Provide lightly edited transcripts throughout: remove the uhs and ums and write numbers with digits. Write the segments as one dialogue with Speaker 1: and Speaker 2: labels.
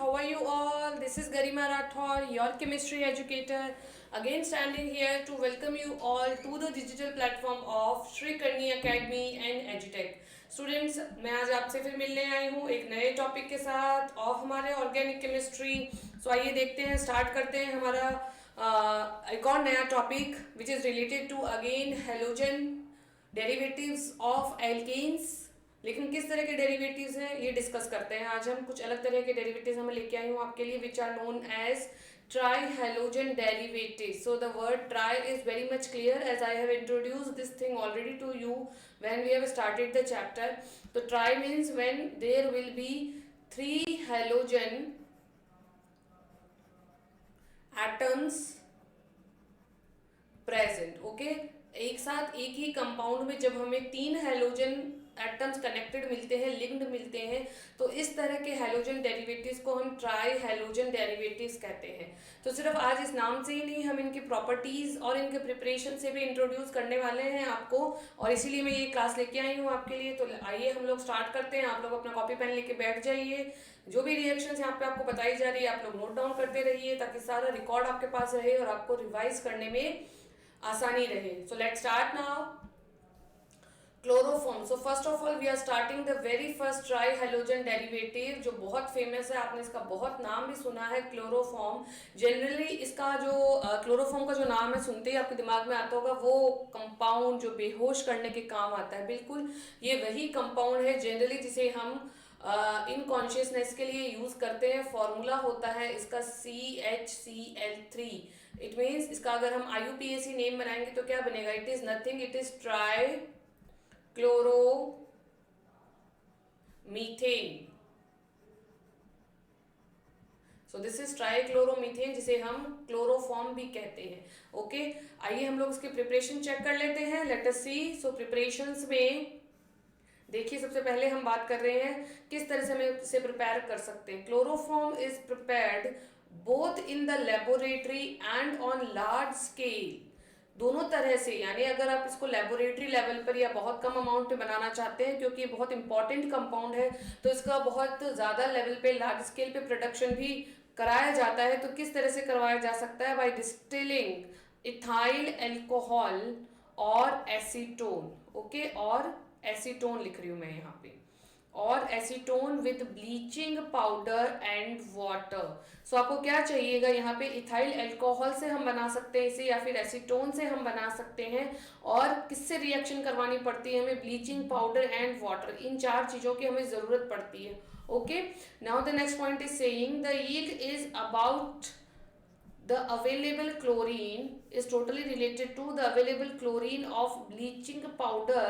Speaker 1: How are you all? This is Garima Rathore, your chemistry educator. Again, standing here to welcome you all to the digital platform of Shri Karni Academy and Edutech. Students, मैं आज आपसे फिर मिलने आई हूँ एक नए topic के साथ और हमारे ऑर्गेनिक केमिस्ट्री. सो आइए देखते हैं, स्टार्ट करते हैं हमारा एक और नया topic which is related to again halogen derivatives of alkanes. लेकिन किस तरह के डेरिवेटिव्स हैं ये डिस्कस करते हैं. आज हम कुछ अलग तरह के डेरिवेटिव्स हमें लेके आई हूँ आपके लिए which are known as trihalogen derivatives. So the word tri is very much clear as I have introduced this thing already to you when we have started the chapter. So tri means when there will be three halogen atoms present. Okay, एक साथ एक ही compound में जब हमें तीन halogen atoms connected मिलते हैं, linked मिलते हैं, तो इस तरह के हेलोजन डेरिवेटिव्स को हम ट्राई हेलोजन डेरिवेटिव्स कहते हैं. तो सिर्फ आज इस नाम से ही नहीं, हम इनकी प्रॉपर्टीज और इनके प्रिपरेशन से भी इंट्रोड्यूस करने वाले हैं आपको, और इसीलिए मैं ये क्लास लेके आई हूँ आपके लिए. तो आइए हम लोग स्टार्ट करते हैं. आप लोग अपना कॉपी पेन लेके बैठ जाइए. जो भी रिएक्शंस यहाँ पे आपको बताई जा रही है आप लोग नोट डाउन करते रहिए ताकि सारा रिकॉर्ड आपके पास रहे और आपको रिवाइज करने में आसानी रहे. So let's start now. Chloroform. So first of all we are starting the very first trihalogen derivative जो बहुत फेमस है, आपने इसका बहुत नाम भी सुना है, क्लोरोफॉर्म. जनरली इसका जो क्लोरोफॉर्म का जो नाम है सुनते ही आपके दिमाग में आता होगा वो कंपाउंड जो बेहोश करने के काम आता है. बिल्कुल ये वही कंपाउंड है जनरली जिसे हम इनकॉन्शियसनेस के लिए यूज करते हैं. फॉर्मूला होता है इसका CHCl3. इट मीन्स इसका अगर हम IUPAC नेम बनाएंगे तो क्या बनेगा? It is nothing, it is trichloromethane. So this is trichloromethane जिसे हम क्लोरोफॉर्म भी कहते हैं. ओके, आइए हम लोग इसके प्रिपरेशन चेक कर लेते हैं. लेट अस सी. सो प्रिपरेशंस में देखिए सबसे पहले हम बात कर रहे हैं किस तरह से हम इसे प्रिपेयर कर सकते हैं. Chloroform is prepared both in the laboratory and on large scale. दोनों तरह से, यानी अगर आप इसको लेबोरेटरी लेवल पर या बहुत कम अमाउंट में बनाना चाहते हैं क्योंकि ये बहुत इंपॉर्टेंट कंपाउंड है तो इसका बहुत ज़्यादा लेवल पे लार्ज स्केल पे प्रोडक्शन भी कराया जाता है. तो किस तरह से करवाया जा सकता है? बाय डिस्टिलिंग इथाइल एल्कोहल और एसीटोन. ओके, और एसीटोन लिख रही हूँ मैं यहाँ पे, और acetone with bleaching powder and water. So आपको क्या चाहिएगा यहाँ पे? इथाइल एल्कोहल से हम बना सकते हैं इसे या फिर एसीटोन से हम बना सकते हैं. और किससे रिएक्शन करवानी पड़ती है हमें? Bleaching powder and water. इन चार चीजों की हमें जरूरत पड़ती है. Okay, now the next point is saying the yield is about the available chlorine is totally related to the available chlorine of bleaching powder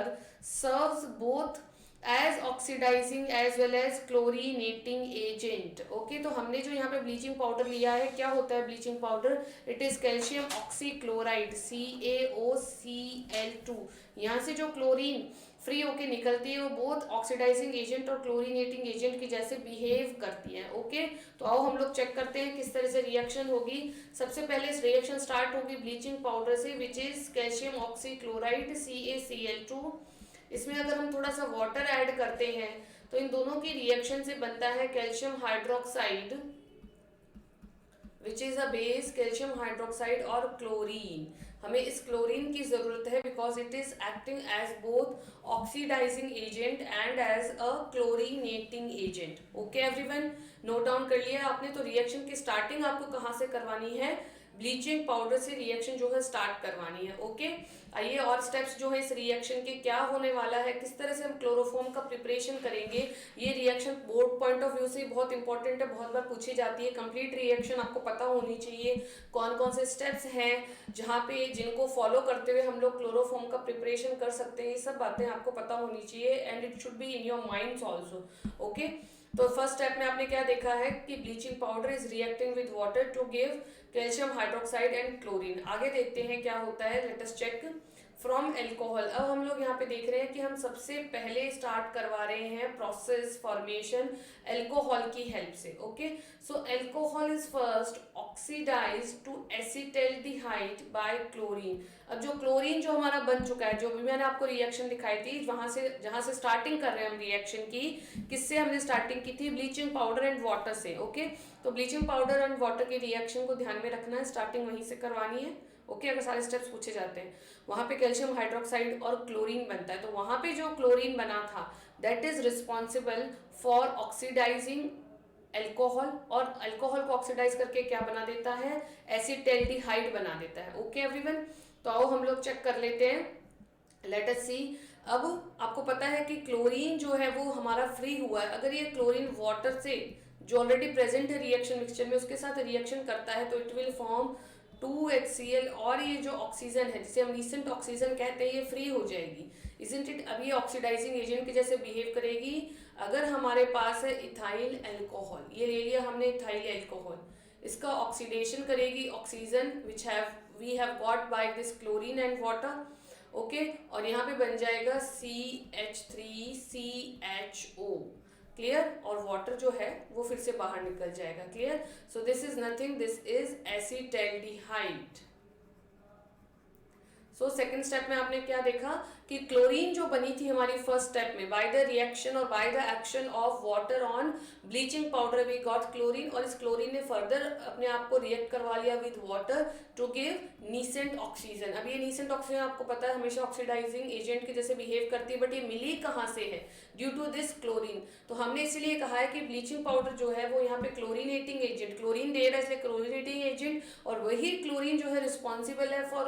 Speaker 1: serves both as oxidizing as well as chlorinating agent. Okay, तो हमने जो यहाँ पे bleaching powder लिया है, क्या होता है bleaching powder? It is calcium oxychloride CaOCl2. यहाँ से जो क्लोरीन फ्री होके निकलती है वो बहुत ऑक्सीडाइजिंग एजेंट और क्लोरीनेटिंग एजेंट की जैसे बिहेव करती है. ओके, तो आओ हम लोग चेक करते हैं किस तरह से रिएक्शन होगी. सबसे पहले इस रिएक्शन स्टार्ट होगी ब्लीचिंग पाउडर से which is calcium oxychloride CaCl2. इसमें अगर हम थोड़ा सा वाटर ऐड करते हैं तो इन दोनों की रिएक्शन से बनता है calcium hydroxide which is a base, calcium hydroxide और क्लोरीन. हमें इस क्लोरीन की जरूरत है because it is acting as both oxidizing agent and as a chlorinating agent. Okay everyone, note down कर लिया आपने. तो रिएक्शन की स्टार्टिंग आपको कहाँ से करवानी है? ब्लीचिंग पाउडर से रिएक्शन जो है स्टार्ट करवानी है. ओके, आइए और स्टेप्स जो है इस रिएक्शन के क्या होने वाला है, किस तरह से हम क्लोरोफॉर्म का प्रिपरेशन करेंगे. ये reaction board point of view से बहुत इंपॉर्टेंट है, बहुत बार पूछी जाती है. कंप्लीट रिएक्शन आपको पता होनी चाहिए, कौन कौन से स्टेप्स हैं जहाँ पे जिनको फॉलो करते हुए हम लोग क्लोरोफॉर्म का प्रिपरेशन कर सकते हैं. ये सब बातें आपको पता होनी चाहिए and it should be in your minds also. Okay, तो फर्स्ट स्टेप में आपने क्या देखा है कि bleaching powder is reacting with water to give calcium hydroxide and chlorine. आगे देखते हैं क्या होता है. Let us check. From alcohol. अब हम लोग यहाँ पे देख रहे हैं कि हम सबसे पहले स्टार्ट करवा रहे हैं प्रोसेस फॉर्मेशन एल्कोहल की हेल्प से। Okay, so alcohol is first oxidise to acetaldehyde by chlorine. अब जो क्लोरीन जो हमारा बन चुका है, जो भी मैंने आपको रिएक्शन दिखाई थी, वहां से जहां से स्टार्टिंग कर रहे हैं हम रिएक्शन की, किससे हमने स्टार्टिंग की थी? ब्लीचिंग पाउडर एंड वाटर से। ओके, तो ब्लीचिंग पाउडर एंड वाटर की रिएक्शन को ध्यान में रखना है, स्टार्टिंग वहीं से करवानी है। ओके, अगर सारे स्टेप्स पूछे जाते हैं, वहां पे कैल्शियम हाइड्रोक्साइड और क्लोरीन बनता है, तो वहां पे जो क्लोरीन बना था that is responsible for oxidising alcohol, और अल्कोहल को ऑक्सीडाइज करके क्या बना देता है? एसिटाल्डिहाइड बना देता है। ओके एवरीवन, तो आओ हम लोग चेक कर लेते हैं। लेट अस सी। अब आपको पता है कि क्लोरीन जो है वो हमारा फ्री हुआ है। अगर ये क्लोरीन वाटर से जो ऑलरेडी प्रेजेंट है रिएक्शन मिक्सचर में, उसके साथ रिएक्शन करता है तो इट विल फॉर्म 2HCl, और ये जो ऑक्सीजन है जिसे हम नीसेंट ऑक्सीजन कहते हैं, ये फ्री हो जाएगी, इजंट इट? अब ये ऑक्सीडाइजिंग एजेंट के जैसे बिहेव करेगी। अगर हमारे पास है इथाइल अल्कोहल, ये ले लिया हमने इथाइल अल्कोहल, इसका ऑक्सीडेशन करेगी oxygen which we have got by this chlorine and water. Okay, और यहाँ पे बन जाएगा CH3CHO। क्लियर? और वाटर जो है वो फिर से बाहर निकल जाएगा। Clear? So this is nothing, this is acetaldehyde. So second step में आपने क्या देखा कि क्लोरीन जो बनी थी हमारी फर्स्ट स्टेप में, बाय द रिएक्शन और by the action of water on bleaching powder we got chlorine, और इस क्लोरीन ने फर्दर अपने आप को रिएक्ट करवा लिया with water to give nascent oxygen. अब ये नीसेंट ऑक्सीजन आपको पता है हमेशा ऑक्सीडाइजिंग एजेंट के जैसे बिहेव करती है, बट ये मिली कहाँ से है? Due to this chlorine. तो हमने इसीलिए कहा है कि ब्लीचिंग पाउडर जो है वो यहाँ पे क्लोरीनेटिंग एजेंट, क्लोरीन दे रहा है इसलिए क्लोरीनेटिंग एजेंट, और वही क्लोरीन जो है रिस्पॉन्सिबल है फॉर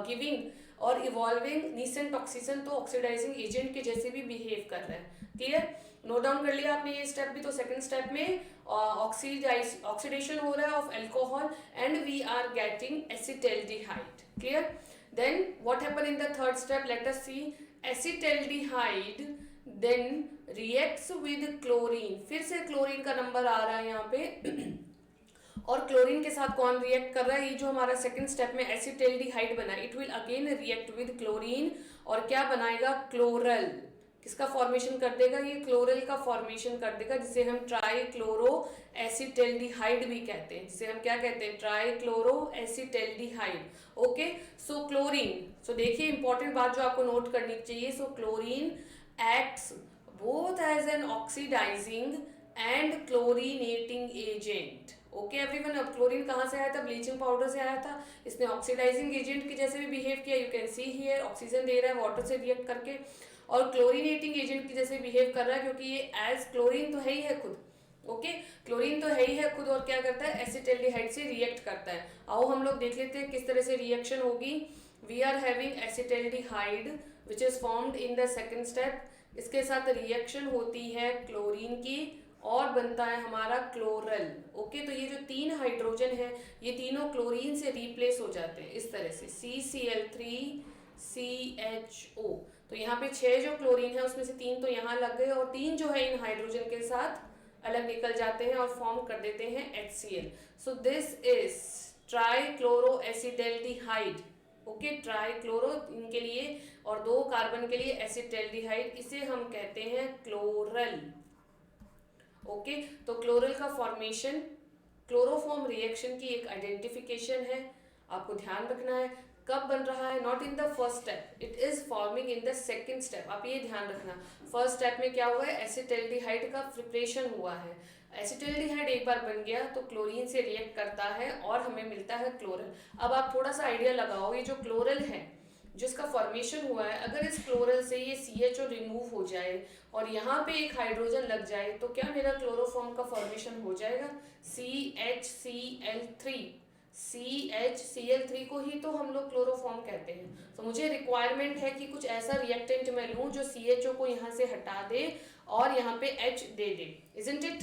Speaker 1: गिविंग और इवॉल्विंग नीसेंट ऑक्सीजन, तो ऑक्सीडाइजिंग एजेंट के जैसे भी बिहेव कर रहा है। क्लियर? नोट डाउन कर लिया आपने ये स्टेप भी। तो सेकंड स्टेप में ऑक्सीडेशन हो रहा है of alcohol and we are getting acetaldehyde. Clear? Then what happen in the third step? Let us see. Acetaldehyde then reacts with chlorine, फिर से क्लोरीन का नंबर आ रहा है यहाँ पे और क्लोरीन के साथ कौन रिएक्ट कर रहा है? ये जो हमारा सेकंड स्टेप में एसिटाल्डिहाइड बना, it will again react with chlorine, और क्या बनाएगा? क्लोरल। किसका फॉर्मेशन कर देगा? ये क्लोरल का फॉर्मेशन कर देगा, जिसे हम ट्राइक्लोरो एसिटाल्डिहाइड भी कहते हैं, जिसे हम क्या कहते हैं? Trichloro acetaldehyde. Okay, so chlorine, so देखिए इंपॉर्टेंट बात जो आपको नोट करनी चाहिए। So chlorine acts both as an oxidizing and chlorinating agent. Okay everyone, अब क्लोरीन कहाँ से आया था? ब्लीचिंग पाउडर से आया था। इसने ऑक्सीडाइजिंग एजेंट के जैसे भी बिहेव किया, you can see here, oxygen दे रहा है वाटर से रिएक्ट करके, और क्लोरीनेटिंग एजेंट के जैसे बिहेव कर रहा है, क्योंकि ये एज क्लोरीन तो है ही है खुद। ओके, क्लोरीन तो है ही है खुद, और क्या करता है? एसिटाल्डिहाइड से रिएक्ट करता है। आओ हम लोग देख लेते हैं किस तरह से रिएक्शन होगी। We are having acetaldehyde which is formed in the second step, इसके साथ रिएक्शन होती है क्लोरीन की और बनता है हमारा क्लोरल। ओके, तो ये जो तीन हाइड्रोजन है ये तीनों क्लोरीन से रिप्लेस हो जाते हैं इस तरह से, CCl3CHO। तो यहाँ पे 6 जो क्लोरीन है उसमें से 3 तो यहाँ लग गए, और 3 जो है इन हाइड्रोजन के साथ अलग निकल जाते हैं और फॉर्म कर देते हैं HCl। So this is trichloro acetaldehyde. Okay, trichloro इनके लिए और 2 कार्बन के लिए एसिटाल्डिहाइड, इसे हम कहते हैं क्लोरल। ओके, तो क्लोरल का फॉर्मेशन क्लोरोफॉर्म रिएक्शन की एक आइडेंटिफिकेशन है, आपको ध्यान रखना है कब बन रहा है, not in the first step, it is forming in the second step. आप ये ध्यान रखना, फर्स्ट स्टेप में क्या हुआ है? एसिटाल्डिहाइड का प्रिपरेशन हुआ है। एसिटाल्डिहाइड एक बार बन गया तो क्लोरीन से रिएक्ट करता है और हमें मिलता है क्लोरल। अब आप थोड़ा सा आइडिया लगाओ, ये जो क्लोरल है जिसका फॉर्मेशन हुआ है, अगर इस क्लोरल से ये CHO रिमूव हो जाए और यहाँ पे एक हाइड्रोजन लग जाए तो क्या मेरा क्लोरोफॉर्म का फॉर्मेशन हो जाएगा? CHCl3। CHCl3 को ही तो हम लोग क्लोरोफॉर्म कहते हैं। तो मुझे रिक्वायरमेंट है कि कुछ ऐसा रिएक्टेंट मैं लूँ जो CHO को यहाँ से हटा दे और यहाँ पे H they they, isn't it?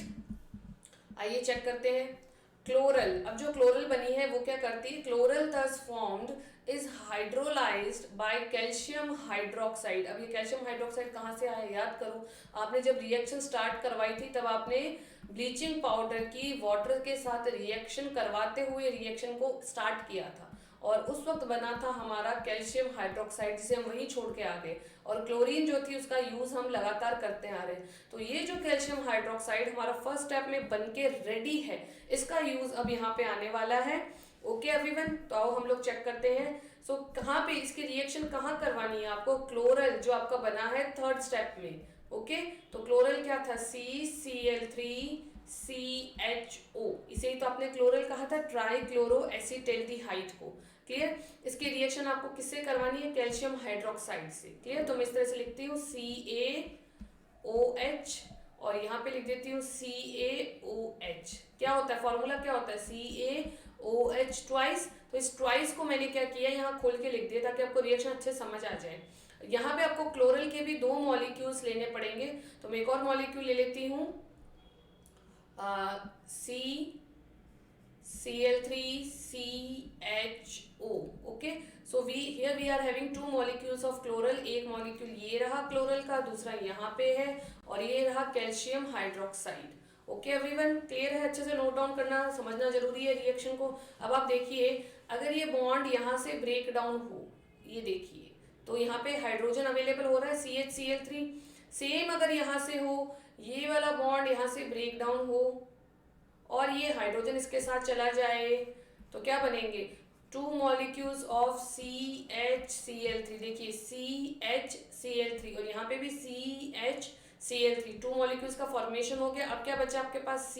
Speaker 1: आइए चेक करते हैं। क्लोरल, अब जो क्लोरल बनी है वो क्या करती है? Chloral thus formed is hydrolysed by calcium hydroxide. अब ये कैल्शियम हाइड्रोक्साइड कहाँ से आया? याद करो, आपने जब रिएक्शन स्टार्ट करवाई थी तब आपने ब्लीचिंग पाउडर की वाटर के साथ रिएक्शन करवाते हुए रिएक्शन को स्टार्ट किया था, और उस वक्त बना था हमारा कैल्शियम हाइड्रोक्साइड, जिसे हम वहीं छोड़ के आ गए, और क्लोरीन जो थी उसका यूज हम लगातार करते आ रहे हैं। तो ये जो कैल्शियम हाइड्रोक्साइड हमारा फर्स्ट स्टेप में बन के रेडी है, इसका यूज अब यहाँ पे आने वाला है। ओके एवरीवन, तो आओ हम लोग चेक करते हैं। सो कहाँ पे इसकी रिएक्शन कहाँ करवानी है आपको, क्लोरल जो आपका बना है थर्ड स्टेप में। ओके, तो क्लोरल क्या था, CCl3CHO, इसे ही तो आपने क्लोरल कहा था, ट्राई क्लोरो एसिटेल्डिहाइड को। क्लियर, इसकी रिएक्शन आपको किससे करवानी है, कैल्शियम हाइड्रोक्साइड से। क्लियर, तो मैं इस तरह से लिखती हूँ CaOH और यहाँ पे लिख देती हूँ CaOH। क्या होता है फॉर्मूला, क्या होता है, CaOH ट्वाइस। तो इस ट्वाइस को मैंने क्या किया, यहाँ खोल के लिख दिया ताकि आपको रिएक्शन अच्छे समझ आ जाए। यहाँ पे आपको क्लोरल के भी 2 मॉलिक्यूल्स लेने पड़ेंगे, तो मैं एक और मॉलिक्यूल ले लेती हूँ, CCl3CHO। Okay, so here we are having 2 molecules of chloral. एक मॉलिक्यूल ये रहा क्लोरल का, दूसरा यहाँ पे है, और ये रहा calcium hydroxide. Okay everyone, clear है, अच्छे से नोट डाउन करना, समझना जरूरी है रिएक्शन को। अब आप देखिए, अगर ये बॉन्ड यहाँ से ब्रेक डाउन हो, ये देखिए, तो यहाँ पे हाइड्रोजन अवेलेबल हो रहा है CHCl3। सेम अगर यहाँ से हो, ये वाला बॉन्ड यहाँ से ब्रेक डाउन हो और ये हाइड्रोजन इसके साथ चला जाए, तो क्या बनेंगे, 2 मॉलिक्यूल्स ऑफ CHCl3। देखिए CHCl3 और यहाँ पे भी CHCl3, 2 मॉलिक्यूल्स का फॉर्मेशन हो गया। अब क्या बचा आपके पास,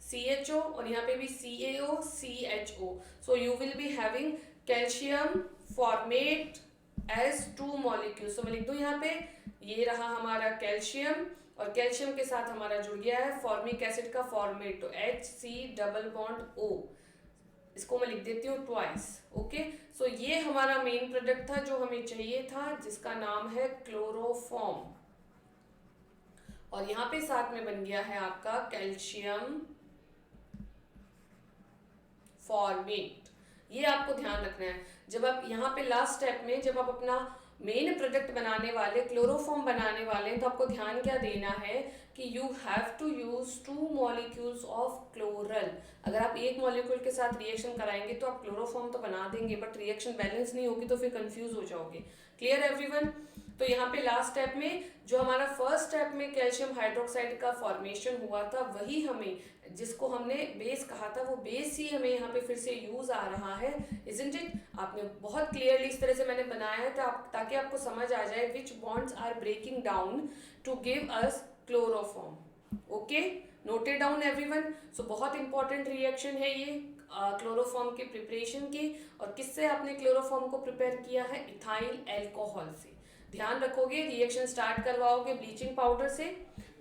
Speaker 1: CaOCHO और यहाँ पे भी CaOCHO। So you will be having calcium formate as 2 molecules. तो मैं लिख दूँ यहाँ पे, ये रहा हमारा कैल्शियम और कैल्शियम के साथ हमारा जुड़ गया है फॉर्मिक एसिड का फॉर्मेट, तो HC+O, इसको मैं लिख देती हूँ ट्वाइस। ओके, सो ये हमारा मेन प्रोडक्ट था जो हमें चाहिए था, जिसका नाम है क्लोरोफॉर्म, और यहाँ पे साथ में बन गया है आपका कैल्शियम फॉर्मेट। ये आपको ध्यान रखना है जब आप यहाँ पे लास्ट स्टेप में, जब आप अपना मेन प्रोडक्ट बनाने वाले, क्लोरोफॉर्म बनाने वाले हैं, तो आपको ध्यान क्या देना है कि you have to use 2 molecules of chloral. अगर आप एक मॉलिक्यूल के साथ रिएक्शन कराएंगे तो आप क्लोरोफॉर्म तो बना देंगे, बट रिएक्शन बैलेंस नहीं होगी तो फिर कंफ्यूज हो जाओगे। क्लियर एवरीवन, तो यहाँ पे लास्ट स्टेप में जो हमारा फर्स्ट स्टेप में कैल्शियम हाइड्रोक्साइड का फॉर्मेशन हुआ था, वही हमें, जिसको हमने बेस कहा था, वो बेस ही हमें यहाँ पे फिर से यूज आ रहा है, इजंट इट। आपने बहुत क्लियरली इस तरह से मैंने बनाया है ताकि आपको समझ आ जाए which bonds are breaking down to give us chloroform. Okay, noted down everyone. So बहुत इंपॉर्टेंट रिएक्शन है ये क्लोरोफॉर्म के प्रिपरेशन की। और किससे आपने क्लोरोफॉर्म को प्रिपेयर किया है, इथाइल एल्कोहल से। ध्यान रखोगे, रिएक्शन स्टार्ट करवाओगे ब्लीचिंग पाउडर से,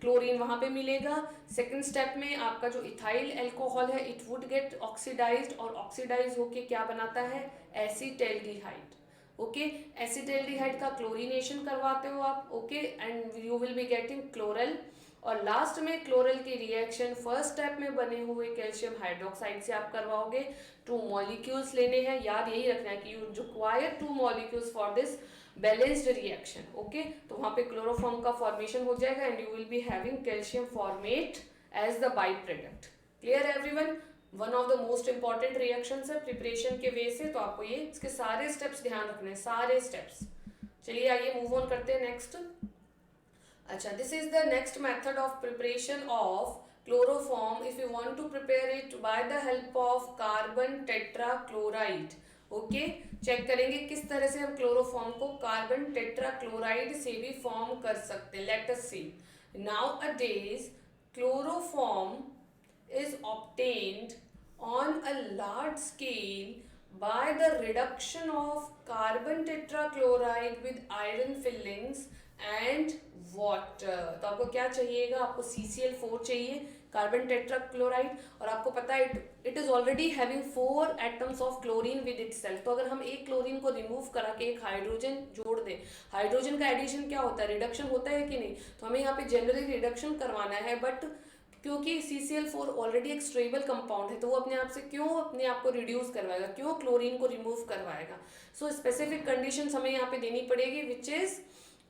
Speaker 1: क्लोरीन वहां पे मिलेगा। सेकंड स्टेप में आपका जो इथाइल एल्कोहल है, इट वुड गेट ऑक्सीडाइज्ड, और ऑक्सीडाइज होके क्या बनाता है, एसिटेल्डिहाइड। ओके, एसिटेल्डिहाइड का क्लोरीनेशन करवाते हो आप। Okay, and you will be getting chloral. और लास्ट में क्लोरल की रिएक्शन फर्स्ट स्टेप में बने हुए कैल्शियम हाइड्रोक्साइड से आप करवाओगे। 2 मॉलिक्यूल्स लेने हैं, याद यही रखना है कि you require 2 molecules for this balanced reaction. Okay, तो वहां पे क्लोरोफॉर्म का फॉर्मेशन हो जाएगा and you will be having calcium formate as the by product. Clear everyone, one of the most important reactions है प्रिपरेशन के वे से, तो आपको ये इसके सारे स्टेप्स ध्यान रखने हैं, सारे स्टेप्स। चलिए आइए मूव ऑन करते हैं नेक्स्ट। अच्छा, this is the next method of preparation of chloroform if you want to prepare it by the help of carbon tetrachloride. Okay, check करेंगे किस तरह से हम क्लोरोफॉर्म को कार्बन टेट्राक्लोराइड से भी फॉर्म कर सकते हैं। Let us see. Nowadays chloroform is obtained on a large scale by the reduction of carbon tetrachloride with iron fillings and water। तो आपको क्या चाहिएगा, आपको CCl4 चाहिए, कार्बन टेट्राक्लोराइड, और आपको पता है it is already having 4 atoms of chlorine with itself. तो अगर हम एक क्लोरीन को रिमूव करा के एक हाइड्रोजन जोड़ दें, हाइड्रोजन का एडिशन क्या होता है, रिडक्शन होता है कि नहीं, तो हमें यहाँ पे जनरली रिडक्शन करवाना है, बट क्योंकि CCl4 ऑलरेडी एक स्टेबल कंपाउंड है, तो वो अपने आप से क्यों अपने आप को रिड्यूस करवाएगा, क्यों क्लोरीन को रिमूव करवाएगा। सो स्पेसिफिक कंडीशंस हमें यहाँ पे देनी पड़ेगी, विच इज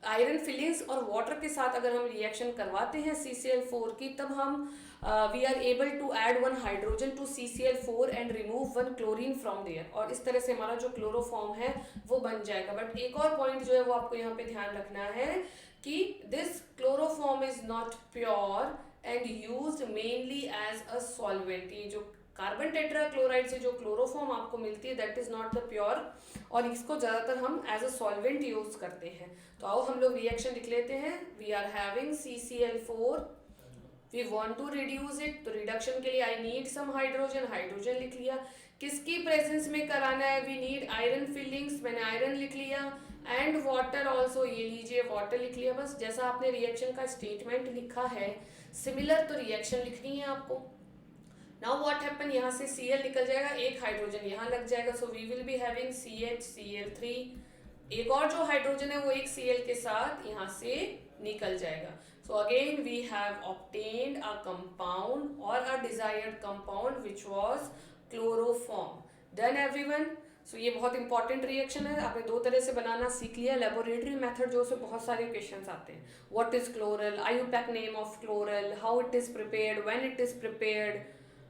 Speaker 1: आयरन फिलिंग्स और वाटर के साथ अगर हम रिएक्शन करवाते हैं CCl4 की, तब हम we are able to add one hydrogen to CCl4 and remove one chlorine from there, और इस तरह से हमारा जो क्लोरोफॉर्म है वो बन जाएगा। बट एक और पॉइंट जो है वो आपको यहाँ पे ध्यान रखना है कि this chloroform is not pure and used mainly as a solvent. ये जो कार्बन टेट्राक्लोराइड से जो क्लोरोफॉर्म आपको मिलती है that is not the pure, और इसको ज़्यादातर हम एज अ सॉल्वेंट यूज करते हैं। तो आओ हम लोग रिएक्शन लिख लेते हैं। We are having CCl4, we want to reduce it, तो रिडक्शन के लिए I need some hydrogen, hydrogen लिख लिया। किसकी प्रेजेंस में कराना है? वी नीड आयरन फिलिंग्स, मैंने आयरन लिख लिया, एंड वाटर ऑल्सो, ये लीजिए वाटर लिख लिया। बस जैसा आपने रिएक्शन का स्टेटमेंट लिखा है सिमिलर तो रिएक्शन लिखनी है आपको। नाउ व्हाट हैपन, यहाँ से Cl निकल जाएगा, एक हाइड्रोजन यहाँ लग जाएगा, so we will be having CH Cl3। एक और जो हाइड्रोजन है वो एक Cl के साथ यहाँ से निकल जाएगा। So again we have obtained a compound और a desired compound which was chloroform. Done everyone? So ये बहुत इंपॉर्टेंट रिएक्शन है, आपने दो तरह से बनाना सीख लिया। लेबोरेटरी मेथड जो से बहुत सारे क्वेश्चंस आते हैं। What is chloral, IUPAC name of chloral, how it is prepared, when it is prepared,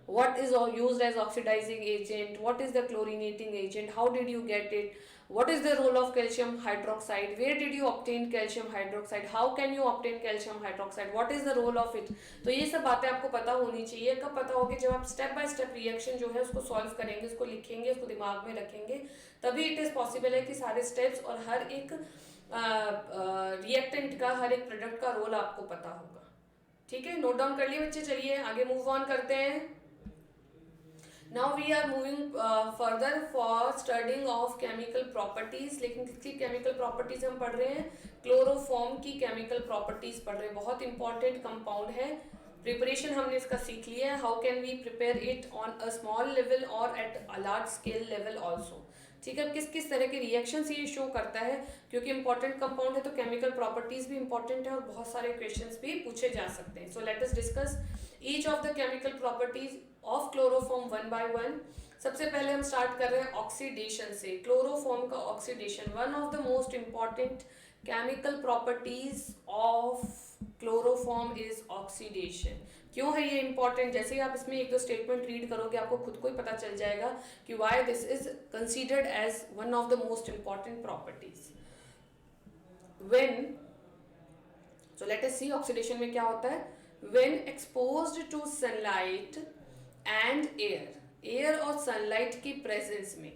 Speaker 1: what is used as oxidizing agent, what is the chlorinating agent, how did you get it, what is the role of calcium hydroxide, where did you obtain calcium hydroxide, how can you obtain calcium hydroxide, what is the role of it। तो ये सब बातें आपको पता होनी चाहिए। कब पता होगी? जब आप स्टेप बाय स्टेप रिएक्शन जो है उसको सॉल्व करेंगे, उसको लिखेंगे, उसको दिमाग में रखेंगे, तभी इट इज पॉसिबल है कि सारे स्टेप्स और हर एक रिएक्टेंट का, हर एक प्रोडक्ट का रोल आपको पता होगा। ठीक है, नोट डाउन कर लिए बच्चे? चलिए आगे मूव ऑन करते हैं। Now we are moving further for studying of chemical properties। लेकिन किसकी chemical properties हम पढ़ रहे हैं? क्लोरोफॉर्म की chemical properties पढ़ रहे हैं। बहुत important compound है। प्रिपरेशन हमने इसका सीख लिया है। How can we prepare it on a small level और at a large scale level also. ठीक है, किस किस तरह के रिएक्शंस ये शो करता है, क्योंकि इंपॉर्टेंट कंपाउंड है तो केमिकल प्रॉपर्टीज भी इंपॉर्टेंट है और बहुत सारे क्वेश्चंस भी पूछे जा सकते हैं। सो let us discuss each of the chemical properties of chloroform one by one. सबसे पहले हम स्टार्ट कर रहे हैं ऑक्सीडेशन से। क्लोरोफॉर्म का oxidation, one of the most important chemical properties of chloroform is oxidation. क्यों है ये इंपॉर्टेंट? जैसे ही आप इसमें एक दो स्टेटमेंट रीड करोगे आपको खुद को ही पता चल जाएगा कि why this is considered as one of the most important properties. When, so let us see oxidation में क्या होता है। When exposed to sunlight and air, air और सनलाइट की प्रेजेंस में,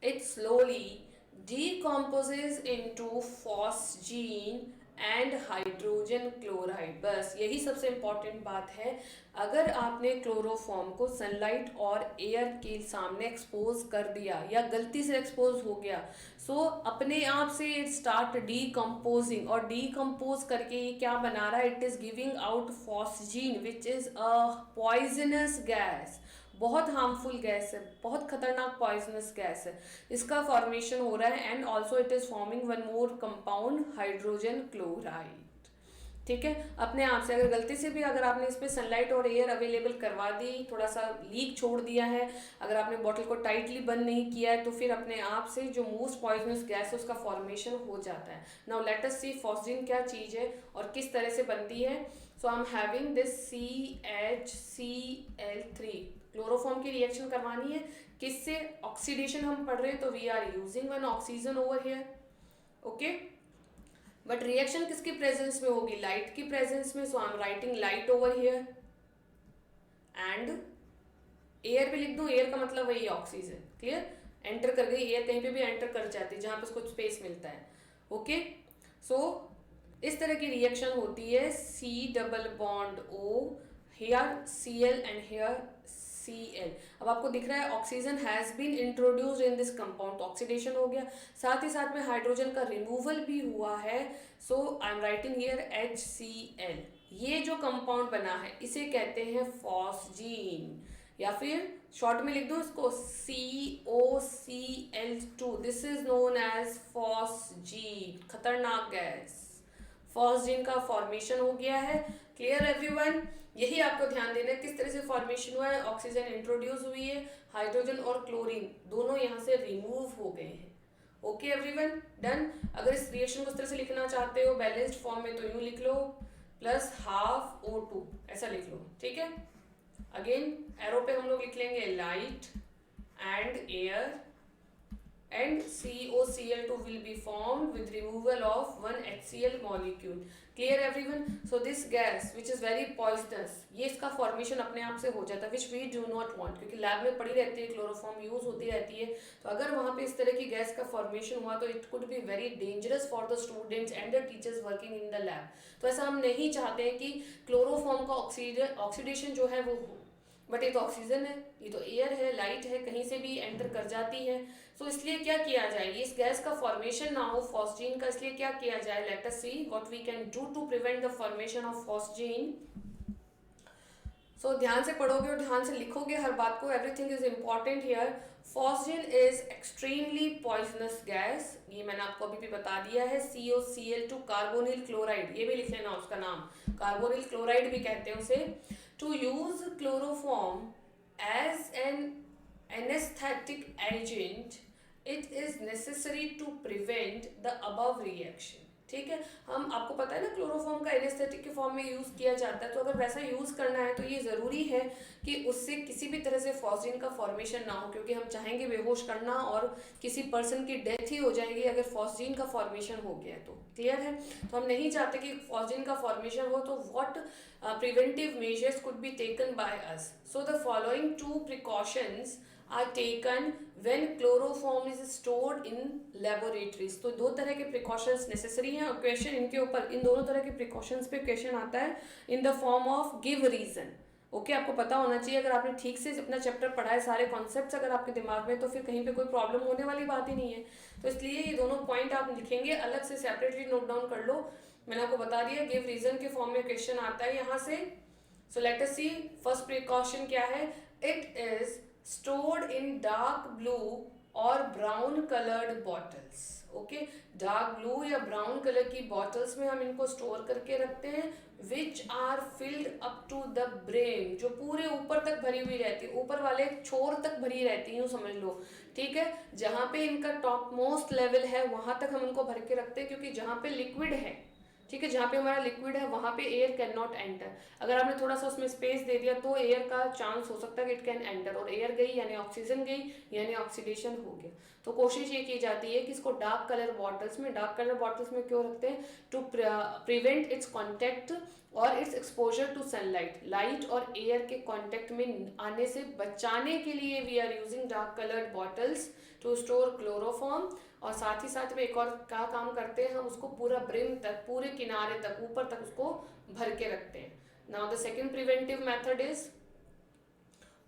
Speaker 1: it slowly decomposes into phosgene and hydrogen chloride. बस यही सबसे इंपॉर्टेंट बात है। अगर आपने क्लोरोफॉर्म को सनलाइट और एयर के सामने एक्सपोज कर दिया या गलती से एक्सपोज हो गया, सो अपने आप से इट स्टार्ट डीकम्पोजिंग, और डीकम्पोज करके ये क्या बना रहा है? It is giving out phosgene which is a poisonous gas. बहुत हार्मफुल गैस है, बहुत खतरनाक पॉइजनस गैस है। इसका फॉर्मेशन हो रहा है and also it is forming one more compound, hydrogen chloride. ठीक है, अपने आप से अगर गलती से भी अगर आपने इसमें सनलाइट और एयर अवेलेबल करवा दी, थोड़ा सा लीक छोड़ दिया है, अगर आपने बॉटल को टाइटली बंद नहीं किया है, तो फिर अपने आप से जो मोस्ट पॉइजनस गैस है उसका फॉर्मेशन हो जाता है। Now let us see phosgene क्या चीज़ है और किस तरह से बनती है। So I am having this CHCl3। Chloroform की रिएक्शन करवानी है किससे? ऑक्सीडेशन हम पढ़ रहे हैं तो we are using one oxygen over here. Okay, but reaction किसकी प्रेजेंस में होगी? लाइट की प्रेजेंस में। So I am writing light over here and air भी लिख दूं। एयर का मतलब वही ऑक्सीजन। क्लियर? एंटर कर गई एयर, कहीं पे भी एंटर कर जाती है जहां पे उसको स्पेस मिलता है। ओके, सो इस तरह की रिएक्शन होती है। C double bond O, here Cl and here Cl। अब आपको दिख रहा है oxygen has been introduced in this compound, oxidation हो गया, साथ ही साथ में हाइड्रोजन का रिमूवल भी हुआ है। So I am writing here HCl। ये जो कंपाउंड बना है इसे कहते हैं फॉस्जीन, या फिर शॉर्ट में लिख दो इसको COCl2। This is known as phosgene, खतरनाक गैस। फॉस्जीन का फॉर्मेशन हो गया है। Clear everyone? यही आपको ध्यान देना है किस तरह से फॉर्मेशन हुआ है। ऑक्सीजन इंट्रोड्यूस हुई है, हाइड्रोजन और क्लोरीन दोनों यहाँ से रिमूव हो गए हैं। Okay everyone, done. अगर इस रिएक्शन को इस तरह से लिखना चाहते हो बैलेंस्ड फॉर्म में तो यूं लिख लो, +12O2 ऐसा लिख लो। ठीक है, अगेन एरो पे हम लोग लिख लेंगे light and air and COCl2 will be formed with removal of one HCl molecule. Clear everyone? So this gas which is very poisonous, ये इसका फॉर्मेशन अपने आप से हो जाता है, which we do not want, क्योंकि लैब में पड़ी रहती है, क्लोरोफॉर्म यूज होती रहती है, तो अगर वहाँ पे इस तरह की गैस का फॉर्मेशन हुआ तो it could be very dangerous for the students and the teachers working in the lab. तो ऐसा हम नहीं चाहते हैं कि क्लोरोफॉर्म का ऑक्सीडेशन जो है वो हो, बट ये तो ऑक्सीजन है, ये तो एयर है, लाइट है, कहीं से भी एंटर कर जाती है. तो इसलिए क्या किया जाए, इस गैस का फॉर्मेशन ना हो फॉस्जीन का, इसलिए क्या किया जाए, let us see what we can do to prevent the formation of phosgene. So ध्यान से पढ़ोगे और ध्यान से लिखोगे हर बात को, everything is important here. Phosgene is extremely poisonous gas, ये मैंने आपको अभी भी बता दिया है. COCl2 कार्बोनिल क्लोराइड, ये भी लिख लेना उसका नाम, कार्बोनिल क्लोराइड भी कहते हैं उसे. To use chloroform as an anesthetic agent, it is necessary to prevent the above reaction. ठीक है, हम आपको पता है ना क्लोरोफॉर्म का एनेस्थेटिक के फॉर्म में यूज किया जाता है, तो अगर वैसा यूज करना है तो ये जरूरी है कि उससे किसी भी तरह से फॉस्जीन का फॉर्मेशन ना हो, क्योंकि हम चाहेंगे बेहोश करना और किसी पर्सन की डेथ ही हो जाएगी अगर फॉस्जीन का फॉर्मेशन हो गया तो. क्लियर है? तो हम नहीं चाहते कि फॉस्जीन का फॉर्मेशन हो, तो what preventive measures could be taken by us. So the following two precautions are taken when chloroform is stored in laboratories. तो दो तरह के precautions necessary हैं और क्वेश्चन इनके ऊपर, इन दोनों तरह के precautions पे क्वेश्चन आता है in the form of give reason. Okay आपको पता होना चाहिए, अगर आपने ठीक से अपना चैप्टर पढ़ा है, सारे कॉन्सेप्ट्स अगर आपके दिमाग में, तो फिर कहीं पे कोई प्रॉब्लम होने वाली बात ही नहीं है. तो इसलिए ये दोनों पॉइंट आप लिखेंगे, अलग से सेपरेटली नोट डाउन कर लो. मैंने आपको बता दिया गिव रीजन के फॉर्म में क्वेश्चन आता है यहाँ से. So let us see first precaution क्या है. It is stored in dark blue और brown coloured bottles. Okay, dark blue या ब्राउन कलर की बॉटल्स में हम इनको स्टोर करके रखते हैं, which are filled up to the brim, जो पूरे ऊपर तक भरी हुई रहती है, ऊपर वाले छोर तक भरी रहती है, यूँ समझ लो. ठीक है, जहाँ पे इनका टॉप मोस्ट लेवल है वहां तक हम इनको भर के रखते हैं, क्योंकि जहाँ पे लिक्विड है, ठीक है, जहाँ पे हमारा लिक्विड है वहाँ पे एयर कैन नॉट एंटर. अगर आपने थोड़ा सा उसमें स्पेस दे दिया तो एयर का चांस हो सकता है कि इट कैन एंटर, और एयर गई यानी ऑक्सीजन गई यानी ऑक्सीडेशन हो गया. तो कोशिश ये की जाती है कि इसको डार्क कलर बॉटल्स में, डार्क कलर बॉटल्स में क्यों रखते हैं, टू प्रिवेंट इट्स कॉन्टेक्ट और its exposure to sunlight, light और एयर के कॉन्टेक्ट में आने से बचाने के लिए we are using dark coloured bottles to store chloroform. और साथ ही साथ में एक और क्या काम करते हैं, हम उसको पूरा ब्रिम तक, पूरे किनारे तक, ऊपर तक उसको भर के रखते हैं. Now the second preventive method is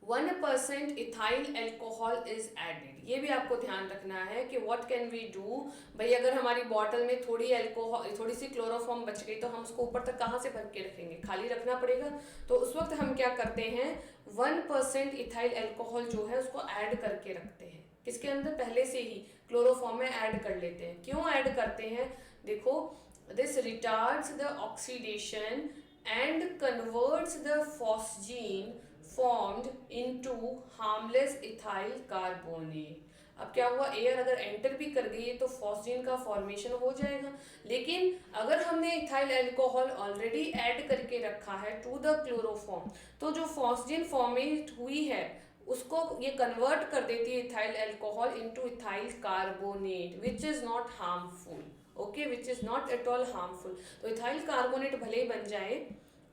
Speaker 1: 1% ethyl alcohol is added. ये भी आपको ध्यान रखना है कि व्हाट कैन वी डू. भाई अगर हमारी बॉटल में थोड़ी एल्कोहल, थोड़ी सी क्लोरोफॉर्म बच गई तो हम उसको ऊपर तक कहाँ से भर के रखेंगे, खाली रखना पड़ेगा. तो उस वक्त हम क्या करते हैं, 1% इथाइल एल्कोहल जो है उसको ऐड करके रखते हैं. किसके अंदर, पहले से ही क्लोरोफॉर्म में ऐड कर लेते हैं. क्यों ऐड करते हैं, देखो, this retards the oxidation and converts the phosgene formed into harmless ethyl carbonate. अब क्या हुआ, एयर अगर एंटर भी कर गई है तो फॉस्जीन का फॉर्मेशन हो जाएगा. लेकिन अगर हमने इथाइल अल्कोहल ऑलरेडी ऐड करके रखा है टू द क्लोरोफॉर्म, तो जो फॉस्जीन फॉर्मेट हुई है उसको ये कन्वर्ट कर देती है ethyl alcohol into ethyl carbonate, which is not harmful. Okay, which is not at all harmful. तो इथाइल कार्बोनेट भले ही बन जाए,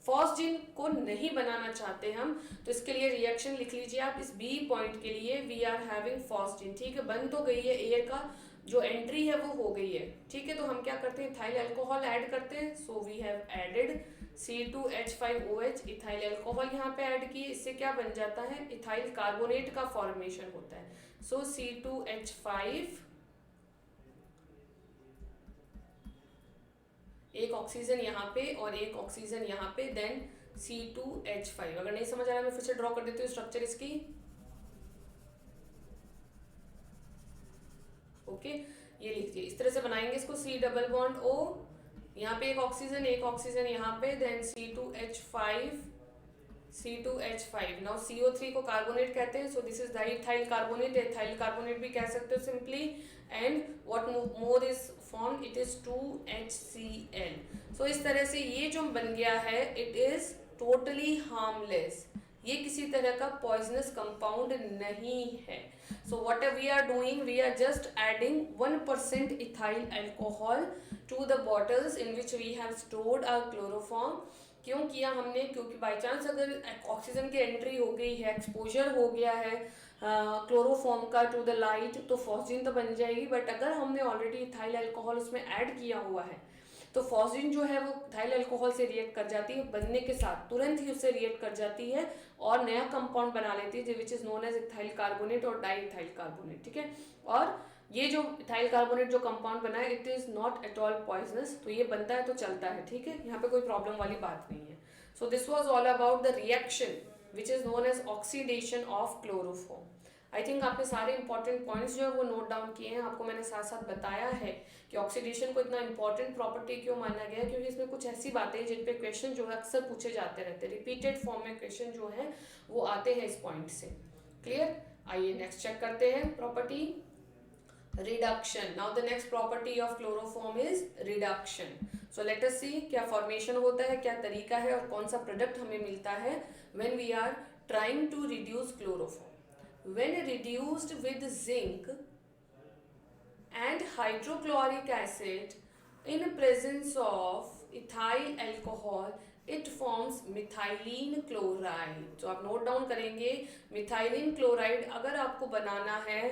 Speaker 1: फॉस्जीन को नहीं बनाना चाहते हम, तो इसके लिए रिएक्शन लिख लीजिए आप इस बी पॉइंट के लिए. वी आर हैविंग फॉस्जीन, ठीक है, बन तो गई है, एयर का जो एंट्री है वो हो गई है. ठीक है, तो हम क्या करते हैं, इथाइल अल्कोहल ऐड करते हैं. So we have added C2H5OH, ethyl alcohol यहाँ पे ऐड किए. इससे क्या बन जाता है, इथाइल कार्बोनेट का फॉर्मेशन होता है. सो C2H5, एक ऑक्सीजन यहाँ पे और एक ऑक्सीजन यहाँ पे, देन C2H5. अगर नहीं समझ आ रहा मैं फिर से ड्रॉ कर देती हूँ स्ट्रक्चर इसकी. ओके, ये लिख दिए, इस तरह से बनाएंगे इसको. C डबल बॉन्ड O, यहाँ पे एक ऑक्सीजन यहाँ पे, देन C2H5. नाउ CO3 को कार्बोनेट कहते हैं, सो this is diethyl carbonate, ethyl carbonate भी कह सकते हो simply. And what more is form, it is 2HCl. सो इस तरह से ये जो बन गया है, इट इज टोटली हार्मलेस. ये किसी तरह का पॉइजनस कंपाउंड नहीं है. So what we are doing, we are just adding 1% ethyl alcohol to the bottles in which we have stored our chloroform. क्यों किया हमने, क्योंकि बाई चांस अगर ऑक्सीजन की एंट्री हो गई है, एक्सपोजर हो गया है क्लोरोफॉर्म का टू द लाइट, तो फॉस्जिन तो बन जाएगी. बट अगर हमने ऑलरेडी इथाइल अल्कोहल उसमें ऐड किया हुआ है तो फॉस्जिन जो है वो इथाइल अल्कोहल से रिएक्ट कर जाती है, बनने के साथ तुरंत ही उससे रिएक्ट कर जाती है और नया कंपाउंड बना लेती है which is known as ethyl carbonate और डाई इथाइल कार्बोनेट. ठीक है, और ये जो इथाइल कार्बोनेट जो कंपाउंड बना है it is not at all poisonous. तो ये बनता है तो चलता है. ठीक है, यहाँ पे कोई प्रॉब्लम वाली बात नहीं है. So this was all about the reaction which is known as oxidation of chloroform. I think आपने सारे इंपॉर्टेंट पॉइंट्स जो है वो नोट डाउन किए हैं. आपको मैंने साथ साथ बताया है कि ऑक्सीडेशन को इतना इंपॉर्टेंट प्रॉपर्टी क्यों माना गया है, क्योंकि इसमें कुछ ऐसी बातें हैं जिन पे क्वेश्चन जो है अक्सर पूछे जाते रहते हैं. रिपीटेड फॉर्म में क्वेश्चन जो है वो आते हैं इस पॉइंट से. क्लियर. आइए नेक्स्ट चेक करते हैं property reduction. Now the next property of chloroform is reduction. So let us see क्या फॉर्मेशन होता है, क्या तरीका है और कौन सा प्रोडक्ट हमें मिलता है when we are trying to reduce chloroform. When reduced with zinc and hydrochloric acid in presence of ethyl alcohol, it forms methylene chloride. तो आप नोट डाउन करेंगे मिथाइलिन क्लोराइड अगर आपको बनाना है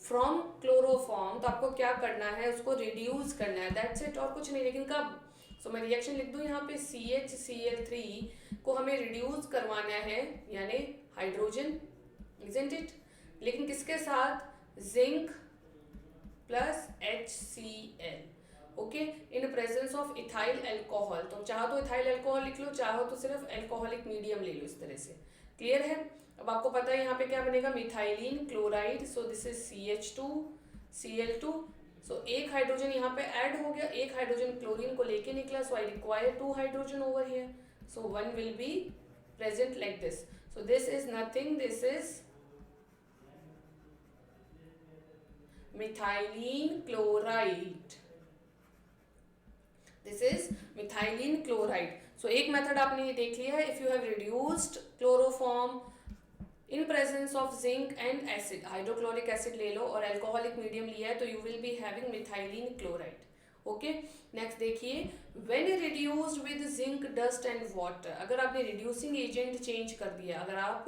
Speaker 1: फ्रॉम क्लोरोफॉर्म तो आपको क्या करना है, उसको रिड्यूस करना है. दैट्स इट, और कुछ नहीं. लेकिन कब? सो मैं रिएक्शन लिख दूँ यहाँ पे CHCl3 को हमें रिड्यूस करवाना है यानी हाइड्रोजन, isn't it? लेकिन किसके साथ? Zinc plus HCl. Okay, in presence of ethyl alcohol. तो चाहो तो इथाइल अल्कोहल लिख लो, चाहो तो सिर्फ अल्कोहलिक मीडियम ले लो, इस तरह से. क्लियर है. अब आपको पता है यहाँ पे क्या बनेगा, methylene chloride. So this is CH2Cl2. सो एक हाइड्रोजन यहाँ पे ऐड हो गया, एक हाइड्रोजन क्लोरीन को लेके निकला. So I require 2 hydrogen over here. So 1 will be present like this. So this is nothing, this is methylene chloride. This is methylene chloride. So एक मेथड आपने ये देख लिया है. If you have reduced chloroform in presence of zinc and acid, hydrochloric acid ले लो और alcoholic medium लिया है तो you will be having methylene chloride. Okay, next देखिए when reduced with zinc, dust and water. अगर आपने रिड्यूसिंग एजेंट चेंज कर दिया, अगर आप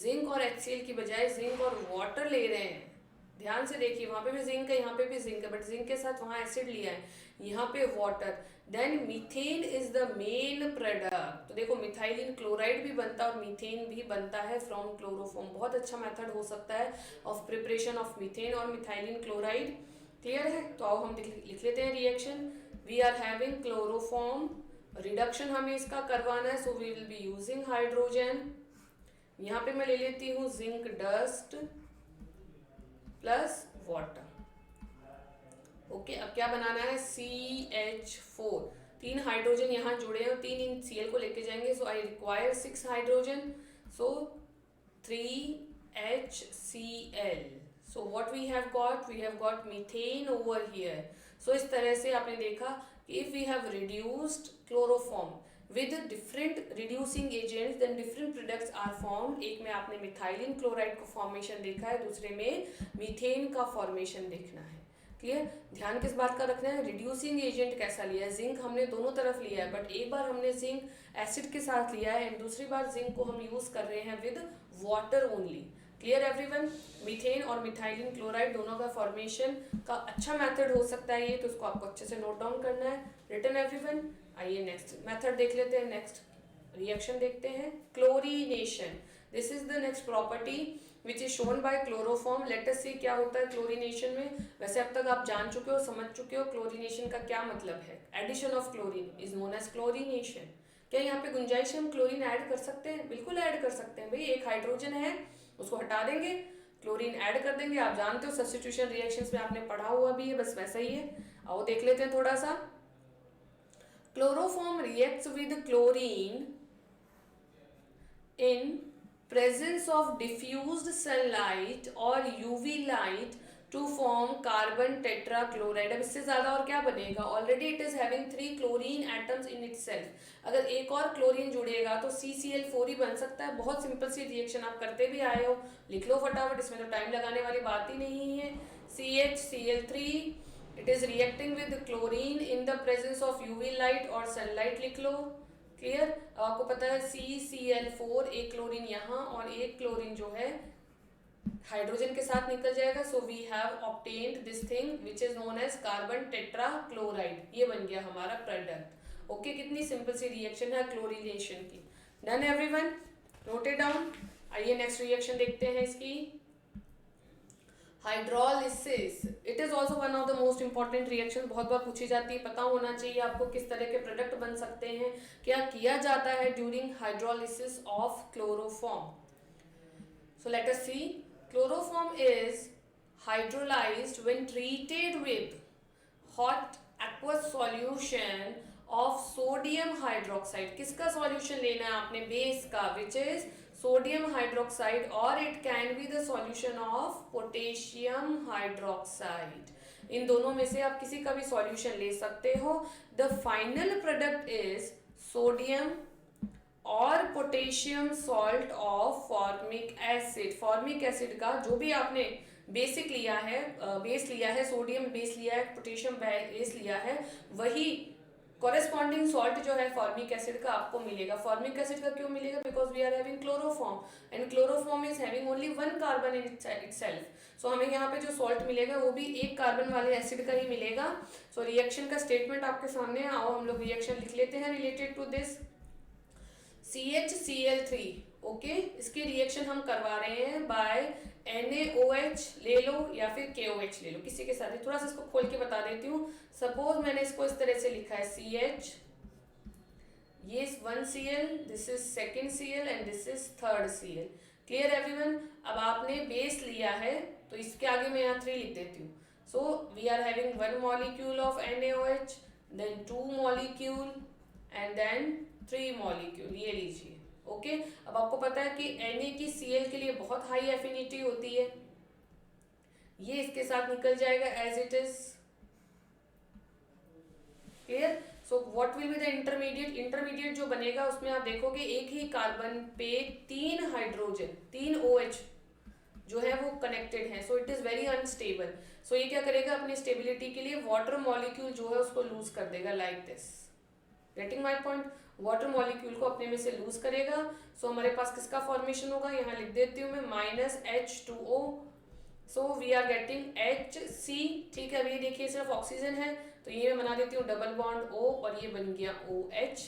Speaker 1: जिंक और HCl की बजाय जिंक और वाटर ले रहे हैं, ध्यान से देखिए वहाँ पे भी जिंक है, यहाँ पे भी जिंक है, बट जिंक के साथ वहाँ एसिड लिया है, यहाँ पे water, then methane is the main product. तो देखो मिथाइलिन क्लोराइड भी बनता है और मीथेन भी बनता है फ्रॉम क्लोरोफॉर्म. बहुत अच्छा मेथड हो सकता है ऑफ प्रिपरेशन ऑफ मीथेन और मिथाइलिन क्लोराइड. क्लियर है. तो अब हम लिख लेते हैं reaction. We are having chloroform, reduction हमें इसका करवाना है. So we will be using hydrogen. यहाँ पे मैं ले लेती हूँ zinc dust plus water. Okay, अब क्या बनाना है, CH4. 3 हाइड्रोजन यहाँ जुड़े हैं और 3 इन Cl को लेके जाएंगे. So I require 6 hydrogen. So 3HCl. So what we have got methane over here. So इस तरह से आपने देखा कि if we have reduced chloroform with different reducing agents then different products are formed. एक में आपने मिथाइलिन क्लोराइड का फॉर्मेशन देखा है, दूसरे में मीथेन का फॉर्मेशन देखना है. क्लियर. ध्यान किस बात का रखना है, रिड्यूसिंग एजेंट कैसा लिया है. जिंक हमने दोनों तरफ लिया है, बट एक बार हमने जिंक एसिड के साथ लिया है एंड दूसरी बार जिंक को हम यूज कर रहे हैं with water only. Clear everyone. Methane और मिथाइलिन क्लोराइड दोनों का फॉर्मेशन का अच्छा मेथड हो सकता है ये, तो इसको आपको अच्छे से नोट डाउन करना है. Written everyone. आइए नेक्स्ट मेथड देख लेते हैं, नेक्स्ट रिएक्शन देखते हैं. Chlorination. This is the next property which is shown by chloroform. Let us see क्या होता है क्लोरीनेशन में. वैसे अब तक आप जान चुके हो, समझ चुके हो क्लोरीनेशन का क्या मतलब है. Addition of chlorine is known as chlorination. क्या यहाँ पे गुंजाइश है हम क्लोरीन ऐड कर सकते हैं? बिल्कुल ऐड कर सकते हैं भाई. एक हाइड्रोजन है उसको हटा देंगे, क्लोरीन ऐड कर देंगे. आप जानते हो सब्स्टिट्यूशन रिएक्शंस में आपने पढ़ा हुआ भी है, बस वैसा ही है. आओ देख लेते हैं थोड़ा सा. Chloroform reacts with chlorine in presence of diffused sunlight or UV light to form carbon tetrachloride. अब इससे ज्यादा और क्या बनेगा, already it is having 3 chlorine atoms in itself. अगर एक और क्लोरीन जुड़ेगा तो CCl4 ही बन सकता है। बहुत सिंपल सी रिएक्शन आप करते भी आए हो, लिख लो फटाफट, इसमें तो टाइम लगाने वाली बात ही नहीं है। CHCl3 it is reacting with chlorine in the presence of UV light और सनलाइट, लिख लो। क्लियर। अब आपको पता है CCl4 एक क्लोरीन यहाँ और एक क्लोरीन जो है हाइड्रोजन के साथ निकल जाएगा। So we have obtained this thing which is known as carbon tetrachloride. ये बन गया हमारा प्रोडक्ट। ओके, कितनी सिंपल सी रिएक्शन है क्लोरीनेशन की। Done everyone, note it down. आइए नेक्स्ट रिएक्शन देखते हैं इसकी। Hydrolysis, it is also one of the most important reaction. बहुत बार पूछी जाती है, पता होना चाहिए आपको किस तरह के प्रोडक्ट बन सकते हैं, क्या किया जाता है during hydrolysis of chloroform. So let us see. Chloroform is hydrolyzed when treated with hot aqueous solution of sodium hydroxide। किसका solution लेना है आपने, बेस का, which is sodium hydroxide, और it can be the solution of potassium hydroxide। इन दोनों में से आप किसी का भी solution ले सकते हो। The final product is sodium और potassium salt of formic acid. Formic acid का जो भी आपने बेसिक लिया है, बेस लिया है, सोडियम बेस लिया है, पोटेशियम बेस लिया है, वही कॉरेस्पॉन्डिंग सॉल्ट जो है फॉर्मिक एसिड का आपको मिलेगा। फॉर्मिक एसिड का क्यों मिलेगा, because we are having chloroform and chloroform is having only 1 carbon in itself. सो हमें यहाँ पे जो सॉल्ट मिलेगा वो भी 1 कार्बन वाले एसिड का ही मिलेगा। सो रिएक्शन का स्टेटमेंट आपके सामने है। आओ हम लोग रिएक्शन लिख लेते हैं related to this. CHCl3, okay, इसकी रिएक्शन हम करवा रहे हैं बाय NaOH ले लो या फिर KOH ले लो, किसी के साथ। थोड़ा सा इसको खोल के बता देती हूँ। सपोज मैंने इसको इस तरह से लिखा है CH, ये 1Cl, this is 2Cl and this is 3Cl। Clear everyone. अब आपने बेस लिया है तो इसके आगे मैं यहाँ 3 लिख देती हूँ। So we are having 1 molecule of NaOH, then 2 molecule and then 3 molecule, ये लीजिए। ओके, अब आपको पता है कि Na की Cl के लिए बहुत हाई एफिनिटी होती है, ये इसके साथ निकल जाएगा as it is. Clear. So what will be the intermediate, intermediate जो बनेगा उसमें आप देखोगे एक ही कार्बन पे 3 हाइड्रोजन, 3 OH जो है वो कनेक्टेड है। So it is very unstable. So ये क्या करेगा, अपनी स्टेबिलिटी के लिए वाटर मॉलिक्यूल जो है उसको लूज कर देगा, like this. Getting my point. Water molecule को अपने में से लूज करेगा। सो हमारे पास किसका फॉर्मेशन होगा, यहाँ लिख देती हूँ मैं -H2O। So we are getting HC। ठीक है, अब ये देखिए सिर्फ ऑक्सीजन है तो ये मैं बना देती हूँ डबल बॉन्ड O और ये बन गया OH।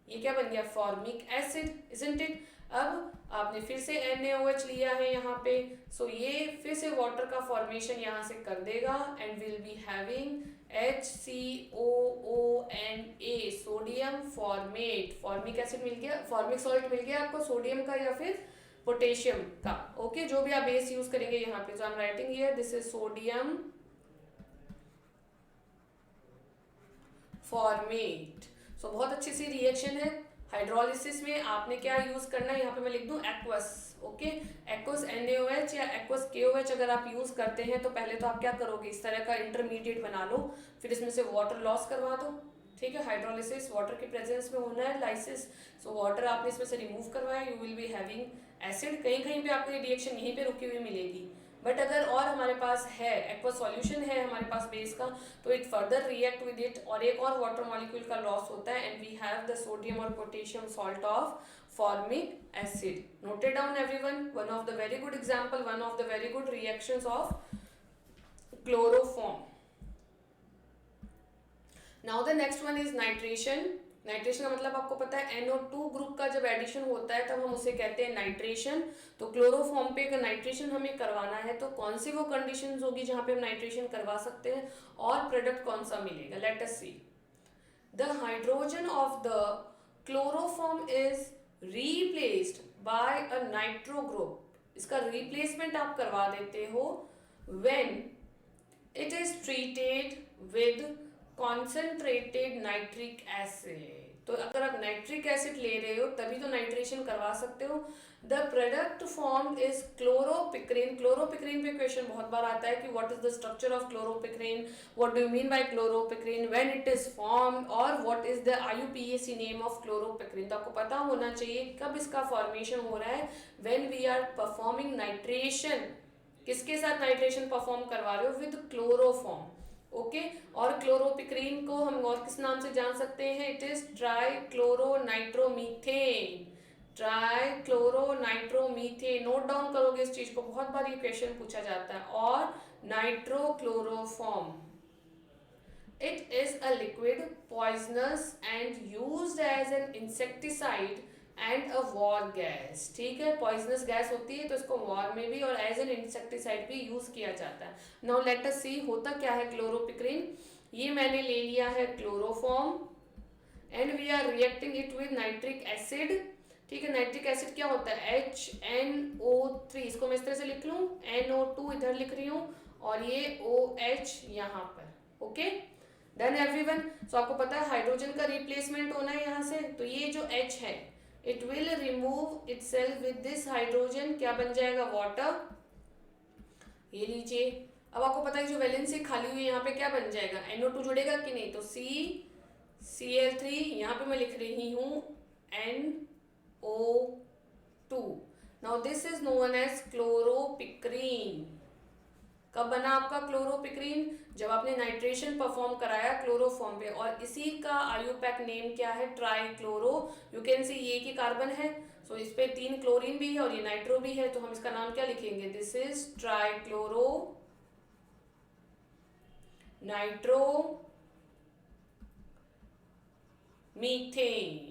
Speaker 1: ये क्या बन गया, फॉर्मिक एसिड, इजंट इट। अब आपने फिर से NaOH लिया है यहाँ पे। सो ये फिर से वाटर का फॉर्मेशन यहाँ से कर देगा and will be having HCOONA, sodium formate. Formic acid मिल गया, फॉर्मिक सॉल्ट मिल गया आपको सोडियम का या फिर पोटेशियम का। ओके, जो भी आप बेस यूज करेंगे यहाँ पे। So I am writing here this is sodium formate. So बहुत अच्छी सी रिएक्शन है। हाइड्रोलिसिस में आपने क्या यूज करना है, यहाँ पे मैं लिख दूं एक्वस। ओके, एक्वस NaOH या एक्वस KOH अगर आप यूज करते हैं तो पहले तो आप क्या करोगे, इस तरह का इंटरमीडिएट बना लो, फिर इसमें से वाटर लॉस करवा दो। ठीक है, हाइड्रोलिसिस वाटर के प्रेजेंस में होना है, लाइसिस। सो वाटर आपने इसमें से रिमूव करवाया, you will be having acid. कहीं कहीं पे आपको ये रिएक्शन यहीं पे रुकी हुई मिलेगी, बट अगर और हमारे पास है एक्वस सॉल्यूशन है हमारे पास बेस का, तो it further react with it और एक और वाटर मॉलिक्यूल का लॉस होता है and we have the sodium और potassium salt of formic acid. Noted down everyone, one of the very good example, one of the very good reactions of chloroform. Now the next one is nitration. Nitration का मतलब आपको पता है NO2 group का जब addition होता है तब हम उसे कहते हैं नाइट्रेशन। तो क्लोरोफॉर्म पे अगर नाइट्रेशन हमें करवाना है तो कौन सी वो कंडीशंस होगी जहां पे हम नाइट्रेशन करवा सकते हैं और प्रोडक्ट कौन सा मिलेगा। Let us see. The hydrogen of the chloroform is replaced by a nitro group. इसका रिप्लेसमेंट आप करवा देते हो when it is treated with concentrated nitric acid। तो अगर आप नाइट्रिक एसिड ले रहे हो तभी तो नाइट्रेशन करवा सकते हो। The product form is chloropicrin. Chloropicrin पे क्वेश्चन बहुत बार आता है कि what is the structure of chloropicrin, what do you mean by chloropicrin, when it is formed, और what is the IUPAC name of chloropicrin. तो आपको पता होना चाहिए कब इसका फॉर्मेशन हो रहा है, when we are performing nitration. किसके साथ नाइट्रेशन परफॉर्म करवा रहे हो, विद क्लोरोफॉर्म। ओके और क्लोरोपिक्रीन को हम और किस नाम से जान सकते हैं, it is trichloronitromethane. Trichloronitromethane, note down करोगे इस चीज को, बहुत बार ये क्वेश्चन पूछा जाता है। और nitrochloroform, it is a liquid poisonous and used as an insecticide and a war gas. ठीक है, पॉइजनस गैस होती है तो इसको वॉर में भी और एज एन इंसेक्टिसाइड भी यूज किया जाता है। नाउ लेट अस सी होता क्या है क्लोरोपिक्रीन। ये मैंने ले लिया है chloroform and we are reacting it with nitric acid. ठीक है, नाइट्रिक एसिड क्या होता है, HNO3, इसको मैं इस तरह से लिख लूँ, NO2 इधर लिख रही हूँ और ये OH यहाँ पर। Okay done everyone. सो आपको पता है हाइड्रोजन का रिप्लेसमेंट होना है यहाँ से, तो ये जो H है it will remove itself with this hydrogen, क्या बन जाएगा, वाटर। ये लीजिए, अब आपको पता है जो वैलेंसी खाली हुई यहाँ पे क्या बन जाएगा, NO2 जुड़ेगा कि नहीं, तो CCl3, यहाँ पे मैं लिख रही हूँ NO2। Now this is known as chloropicrin. कब बना आपका क्लोरोपिक्रीन, जब आपने नाइट्रेशन परफॉर्म कराया क्लोरोफॉर्म पे, और इसी का IUPAC नेम क्या है, ट्राइक्लोरो। यू कैन सी ये की कार्बन है, सो इस पे 3 क्लोरीन भी है और ये नाइट्रो भी है, तो हम इसका नाम क्या लिखेंगे, this is trichloro nitro methane.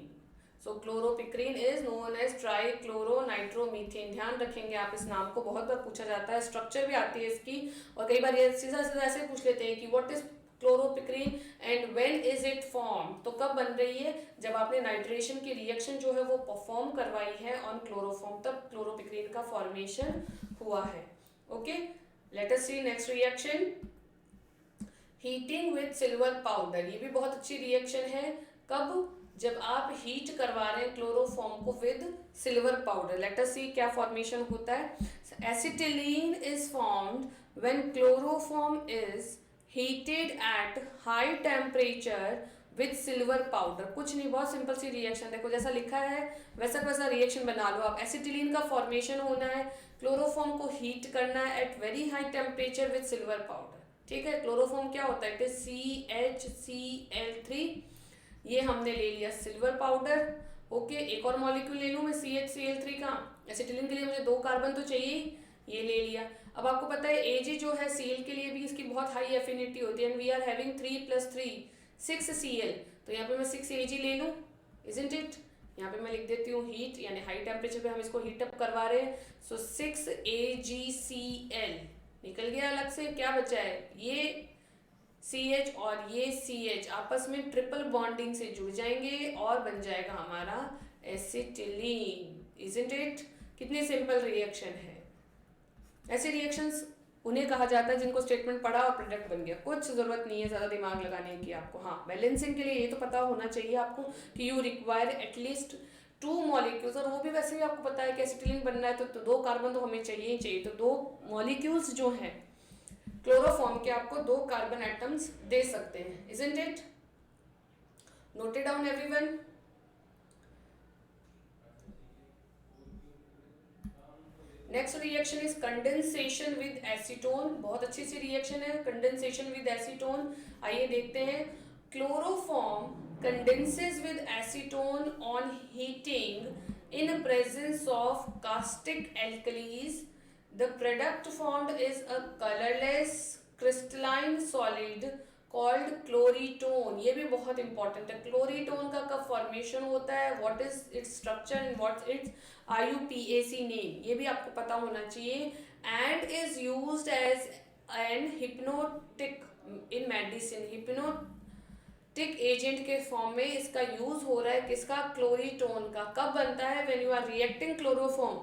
Speaker 1: So chloropicrin is known as trichloronitromethane. ध्यान रखेंगे आप, इस नाम को बहुत बार पूछा जाता है, स्ट्रक्चर भी आती है इसकी, और कई बार ये सीधा सीधा ऐसे पूछ लेते हैं कि what is chloropicrin and when is it form. तो कब बन रही है, जब आपने नाइट्रेशन की रिएक्शन जो है वो परफॉर्म करवाई है ऑन क्लोरोफॉर्म, तब क्लोरोपिक्रीन का फॉर्मेशन हुआ है। Okay let us see next reaction, heating with silver powder. ये भी बहुत अच्छी रिएक्शन है, कब, जब आप हीट करवा रहे हैं क्लोरोफॉर्म को with silver powder. Let us see क्या फॉर्मेशन होता है, acetylene is formed when chloroform is heated at high temperature with silver powder. कुछ नहीं, बहुत सिंपल सी रिएक्शन, देखो जैसा लिखा है वैसा वैसा रिएक्शन बना लो आप। एसिटिलीन का फॉर्मेशन होना है, क्लोरोफॉर्म को हीट करना है at very high temperature with silver powder. ठीक है, क्लोरोफॉर्म क्या होता है, इट इज CHCl3, ये हमने ले लिया सिल्वर पाउडर। ओके एक और मॉलिक्यूल ले लूँ मैं CHCl3 का, एसिटिलीन के लिए मुझे 2 कार्बन तो चाहिए, ये ले लिया। अब आपको पता है Ag जो है Cl के लिए भी इसकी बहुत हाई एफिनिटी होती है, and we are having 3 + 3 6 Cl, तो यहाँ पे मैं 6 Ag ले लूँ, इजंट इट। यहाँ पे मैं लिख देती हूँ हीट, यानी हाई टेम्परेचर पे हम इसको हीट अप करवा रहे हैं, सो 6 AgCl निकल गया अलग से, क्या बचा है, ये CH और ये CH आपस में ट्रिपल बॉन्डिंग से जुड़ जाएंगे और बन जाएगा हमारा एसिटिलीन, इजंट इट। कितनी सिंपल रिएक्शन है। ऐसे रिएक्शंस उन्हें कहा जाता है जिनको स्टेटमेंट पढ़ा और प्रोडक्ट बन गया, कुछ जरूरत नहीं है ज़्यादा दिमाग लगाने की आपको। हाँ बैलेंसिंग के लिए ये तो पता होना चाहिए आपको कि यू रिक्वायर एटलीस्ट 2 मॉलिक्यूल्स, और वो भी वैसे भी आपको पता है कि एसिटिलीन बनना है तो 2 कार्बन तो हमें चाहिए ही चाहिए, तो 2 मॉलिक्यूल्स जो हैं क्लोरोफॉर्म के आपको 2 कार्बन एटम्स दे सकते हैं, isn't it. Noted down everyone. Next reaction is condensation with acetone. बहुत अच्छी सी रिएक्शन है कंडेंसेशन विद एसीटोन। आइए देखते हैं, chloroform condenses with acetone on heating in presence of caustic alkalis. The product formed is a colorless crystalline solid called chloritone. ये भी बहुत important है, क्लोरीटोन का कब फॉर्मेशन होता है, what is its structure and what its IUPAC name, ये भी आपको पता होना चाहिए। And is used as an hypnotic in medicine, hypnotic agent के फॉर्म में इसका यूज हो रहा है, किसका, क्लोरीटोन का। कब बनता है, when you are reacting chloroform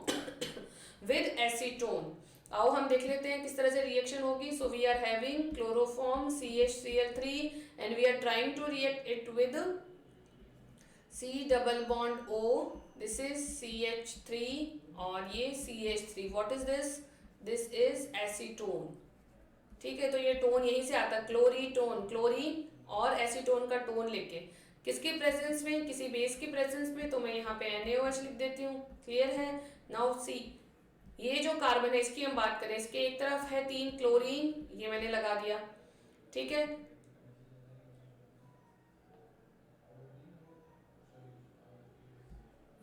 Speaker 1: with acetone. आओ हम देख लेते हैं किस तरह से रिएक्शन होगी। So we are having chloroform CHCl3 and we are trying to react it with C double bond O, this is CH3 और ये CH3. What is this? This is acetone. ठीक है, तो ये टोन यहीं से आता है, क्लोरीटोन, क्लोरीन और एसीटोन का टोन लेके किसकी प्रेजेंस में, किसी बेस की प्रेजेंस में, तो मैं यहाँ पे NaOH लिख देती हूँ. क्लियर है? नाउ सी, ये जो कार्बन है इसकी हम बात करें, इसके एक तरफ है 3 क्लोरीन, ये मैंने लगा दिया. ठीक है,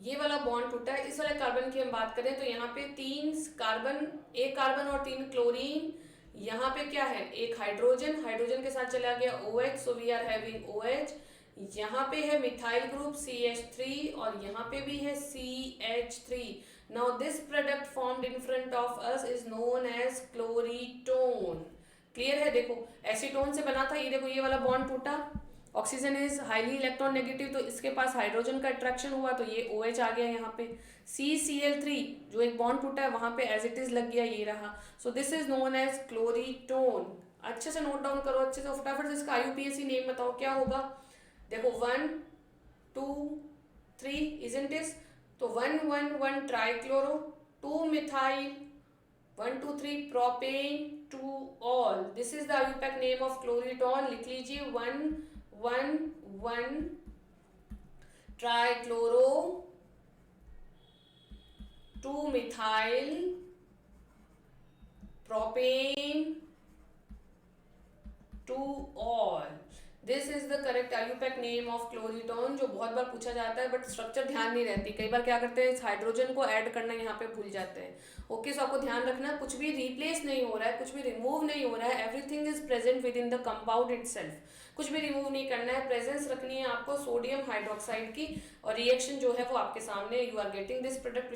Speaker 1: ये वाला बॉन्ड टूटा है. इस वाले कार्बन की हम बात करें तो यहाँ पे 3 कार्बन, एक कार्बन और 3 क्लोरीन. यहाँ पे क्या है, एक हाइड्रोजन, हाइड्रोजन के साथ चला गया OH, so we are having OH. यहाँ पे है मिथाइल ग्रुप CH3 और यहाँ पे भी है CH3. Now this product formed in front of us is known as chloretone. Clear है? देखो एसीटोन से बना था, ये देखो ये वाला बॉन्ड टूटा, oxygen is highly electron negative, तो इसके पास हाइड्रोजन का अट्रैक्शन हुआ तो ये OH आ गया यहाँ पे. CCl3 जो एक बॉन्ड टूटा है वहां पे एज इट इज लग गया, ये रहा. So this is known as chloretone. अच्छे से नोट डाउन करो, अच्छे से फटाफट से इसका IUPAC नेम बताओ क्या होगा. देखो 1 2 3 इजंट इट? तो 1 1 1 trichloro, 2 methyl, 1 2 3 propane, 2 ol. This is the IUPAC name of chloretone. लिख लीजिए 1 1 1 trichloro, 2 methyl propane, 2 ol. This is the correct IUPAC name of chloretone, जो बहुत बार पूछा जाता है बट स्ट्रक्चर ध्यान नहीं रहती. कई बार क्या करते हैं, इस हाइड्रोजन को ऐड करना यहाँ पे भूल जाते हैं. ओके, सो आपको ध्यान रखना, कुछ भी रिप्लेस नहीं हो रहा है, कुछ भी रिमूव नहीं हो रहा है, everything is present with in the compound itself. कुछ भी रिमूव नहीं करना है, प्रेजेंस रखनी है आपको सोडियम हाइड्रोक्साइड की, और रिएक्शन जो है वो आपके सामने. You are getting this product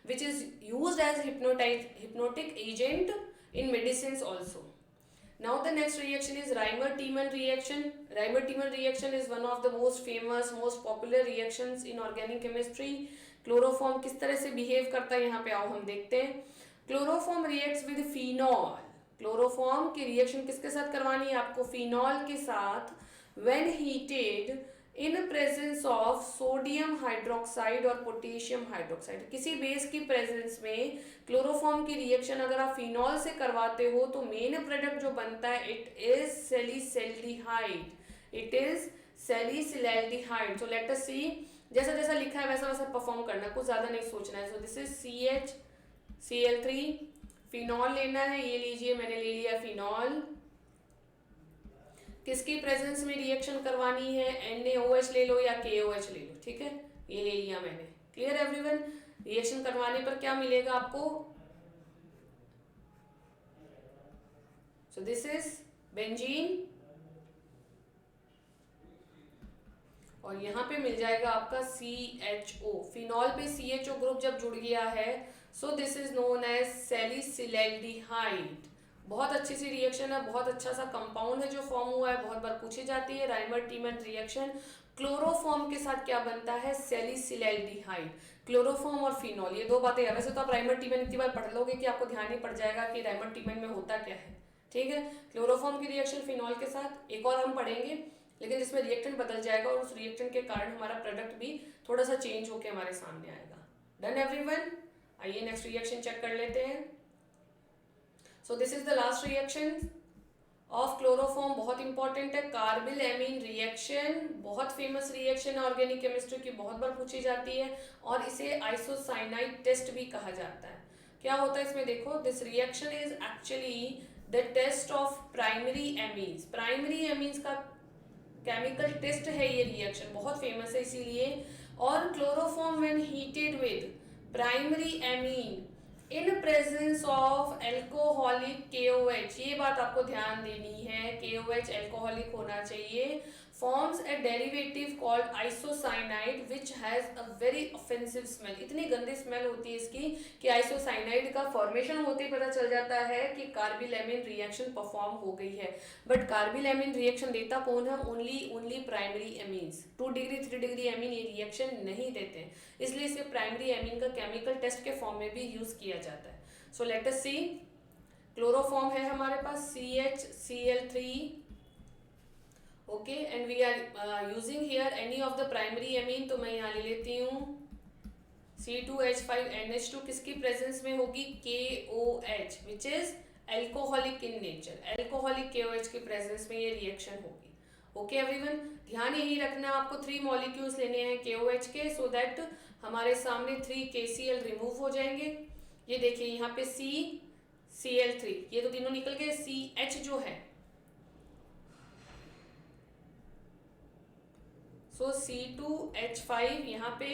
Speaker 1: which is used as hypnotic agent in medicines also. Now the next reaction is Reimer-Tiemann reaction. Reimer-Tiemann reaction is one of the most famous, most popular reactions in organic chemistry. Chloroform किस तरह से behave करता है यहाँ पे आओ हम देखते हैं. Chloroform reacts with phenol. Chloroform की रिएक्शन किसके साथ करवानी है आपको? फिनॉल के साथ. When heated in presence of sodium hydroxide और पोटेशियम हाइड्रोक्साइड. किसी बेस की प्रेजेंस में क्लोरोफॉर्म की रिएक्शन अगर आप फिनॉल से करवाते हो तो मेन प्रोडक्ट जो बनता है it is salicylaldehyde. It is salicylaldehyde. So let us see, जैसा जैसा लिखा है वैसा वैसा परफॉर्म करना, कुछ ज्यादा नहीं सोचना है. So this is CHCl3, phenol लेना है, ये लीजिए मैंने ले लिया फिनॉल. किसकी प्रेजेंस में रिएक्शन करवानी है? NaOH ले लो या KOH ले लो. ठीक है, ये ले लिया मैंने. Clear everyone? रिएक्शन करवाने पर क्या मिलेगा आपको? सो दिस इज बेंजीन और यहाँ पे मिल जाएगा आपका CHO. फिनॉल पे CHO ग्रुप जब जुड़ गया है so this is known as salicylaldehyde. बहुत अच्छी सी रिएक्शन है, बहुत अच्छा सा कंपाउंड है जो फॉर्म हुआ है, बहुत बार पूछी जाती है. राइमर-टीमन रिएक्शन. क्लोरोफॉर्म के साथ क्या बनता है? सैलिसिलैल्डिहाइड. क्लोरोफॉर्म और फिनॉल, ये दो बातें हैं. वैसे तो आप राइमर-टीमन इतनी बार पढ़ लोगे कि आपको ध्यान ही पड़ जाएगा कि राइमर-टीमन में होता क्या है. ठीक है, क्लोरोफॉर्म की रिएक्शन फिनॉल के साथ. एक और हम पढ़ेंगे लेकिन जिसमें रिएक्टेंट बदल जाएगा और उस रिएक्टेंट के कारण हमारा प्रोडक्ट भी थोड़ा सा चेंज होकर हमारे सामने आएगा. Done everyone? आइए नेक्स्ट रिएक्शन चेक कर लेते हैं. सो this is the last reaction of chloroform. बहुत इंपॉर्टेंट है, कार्बिल एमीन रिएक्शन. बहुत फेमस रिएक्शन है ऑर्गेनिक केमिस्ट्री की, बहुत बार पूछी जाती है और इसे आइसोसाइनाइड टेस्ट भी कहा जाता है. क्या होता है इसमें? देखो, this reaction is actually the test of primary amines. Primary amines का केमिकल टेस्ट है ये रिएक्शन, बहुत फेमस है इसीलिए. और chloroform when heated with primary amine in presence of alcoholic KOH, ये बात आपको ध्यान देनी है, KOH एल्कोहलिक होना चाहिए, forms a derivative called isocyanide which has a very offensive smell. इतनी गंदी स्मेल होती है इसकी कि आइसोसाइनाइड का फॉर्मेशन होते ही पता चल जाता है कि कार्बिलएमीन रिएक्शन परफॉर्म हो गई है. बट कार्बिलएमीन रिएक्शन देता कौन है? Only primary amines. 2 degree 3 degree amine ये रिएक्शन नहीं देते, इसलिए इसे प्राइमरी एमीन का केमिकल टेस्ट के फॉर्म में भी यूज किया जाता है. सो लेट अस सी, क्लोरोफॉर्म है हमारे पास CHCl3 okay, and we are using here any of the primary amine, तो मैं यहाँ ले लेती हूँ C2H5NH2 किसकी प्रेजेंस में होगी, KOH which is alcoholic in nature, alcoholic KOH की प्रेजेंस में ये रिएक्शन होगी। ओके एवरीवन, ध्यान यही रखना आपको 3 मॉलिक्यूल्स लेने हैं KOH के, सो दैट हमारे सामने 3 KCl रिमूव हो जाएंगे। ये देखिए यहाँ पे CCl3, ये तो तीनों निकल गए। CH जो है, सो C2H5 यहाँ पे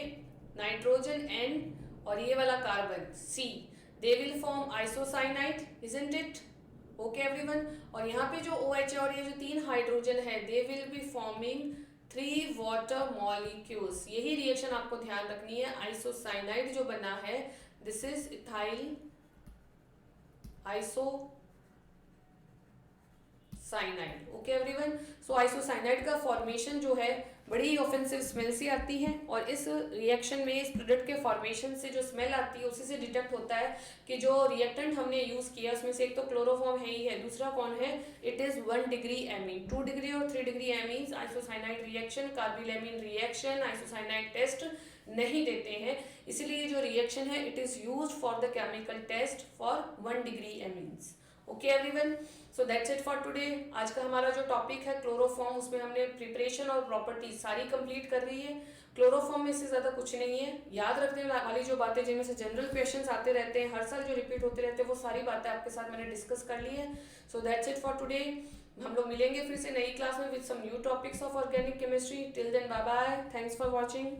Speaker 1: नाइट्रोजन N और ये वाला carbon C, they will form isocyanide, isn't it? Okay everyone, और यहाँ पे जो OH है और ये जो 3 हाइड्रोजन है, they will be forming 3 water molecules. यही रिएक्शन आपको ध्यान रखनी है। आइसोसाइनाइड जो बना है, this is ethyl isocyanide. Okay everyone, so isocyanide का फॉर्मेशन जो है बड़ी ऑफेंसिव स्मेल सी आती है, और इस रिएक्शन में, इस प्रोडक्ट के फॉर्मेशन से जो स्मेल आती है उसी से डिटेक्ट होता है कि जो रिएक्टेंट हमने यूज किया उसमें से एक तो क्लोरोफॉर्म है ही है, दूसरा कौन है, it is 1 degree amine. 2 degree और 3 degree amines isocyanide reaction, carbylamine reaction, isocyanide test नहीं देते हैं, इसलिए जो रिएक्शन है it is used for the chemical test for 1 degree amines. Okay everyone, so that's it for today. आज का हमारा जो टॉपिक है क्लोरोफॉर्म, उसमें हमने प्रिपरेशन और प्रॉपर्टीज सारी कंप्लीट कर ली है। क्लोरोफॉर्म में इससे ज़्यादा कुछ नहीं है। याद रखने वाली जो बातें जिनमें से जनरल क्वेश्चंस आते रहते हैं, हर साल जो रिपीट होते रहते हैं, वो सारी बातें आपके साथ मैंने डिस्कस कर ली है। So that's it for today. हम लोग मिलेंगे फिर से नई क्लास में with some new topics of organic chemistry. Till then bye bye, thanks for watching.